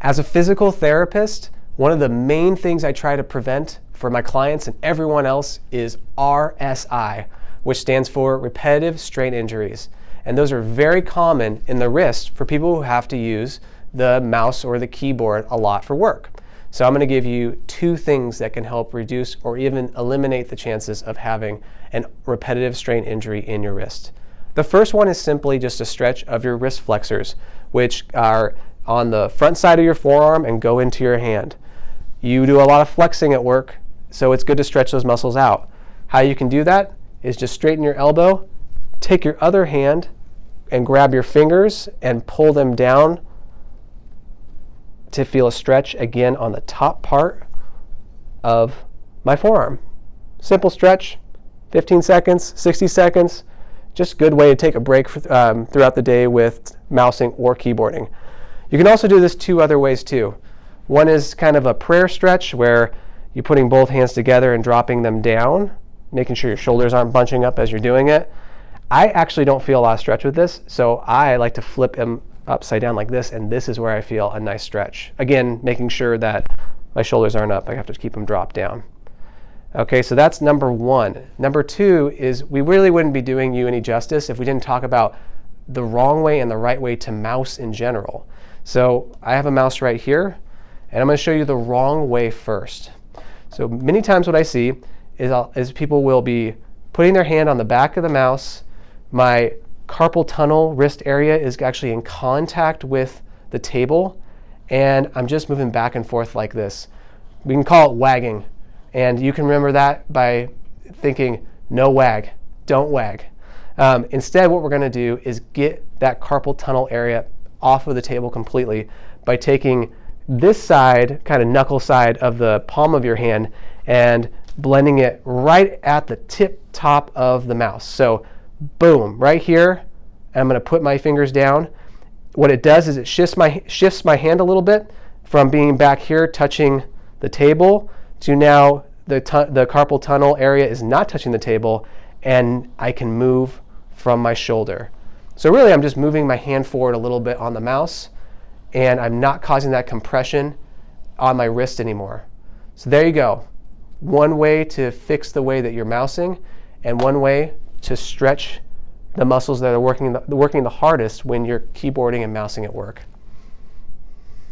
As a physical therapist, one of the main things I try to prevent for my clients and everyone else is RSI, which stands for repetitive strain injuries. And those are very common in the wrist for people who have to use the mouse or the keyboard a lot for work. So I'm going to give you 2 things that can help reduce or even eliminate the chances of having an repetitive strain injury in your wrist. The first one is simply just a stretch of your wrist flexors, which are on the front side of your forearm and go into your hand. You do a lot of flexing at work, so it's good to stretch those muscles out. How you can do that is just straighten your elbow, take your other hand and grab your fingers and pull them down to feel a stretch again on the top part of my forearm. Simple stretch, 15 seconds, 60 seconds, just a good way to take a break throughout the day with mousing or keyboarding. You can also do this 2 other ways too. One is kind of a prayer stretch where you're putting both hands together and dropping them down, making sure your shoulders aren't bunching up as you're doing it. I actually don't feel a lot of stretch with this, so I like to flip them upside down like this, and this is where I feel a nice stretch. Again, making sure that my shoulders aren't up. I have to keep them dropped down. Okay, so that's number 1. Number 2 is we really wouldn't be doing you any justice if we didn't talk about the wrong way and the right way to mouse in general. So I have a mouse right here, and I'm going to show you the wrong way first. So many times what I see is people will be putting their hand on the back of the mouse. My carpal tunnel wrist area is actually in contact with the table, and I'm just moving back and forth like this. We can call it wagging, and you can remember that by thinking, no wag, don't wag. Instead, what we're going to do is get that carpal tunnel area off of the table completely by taking this side, kind of knuckle side of the palm of your hand, and blending it right at the tip top of the mouse. So boom, right here, I'm going to put my fingers down. What it does is it shifts my hand a little bit from being back here touching the table to now the carpal tunnel area is not touching the table, and I can move from my shoulder. So really I'm just moving my hand forward a little bit on the mouse, and I'm not causing that compression on my wrist anymore. So there you go. One way to fix the way that you're mousing, and one way to stretch the muscles that are working the hardest when you're keyboarding and mousing at work.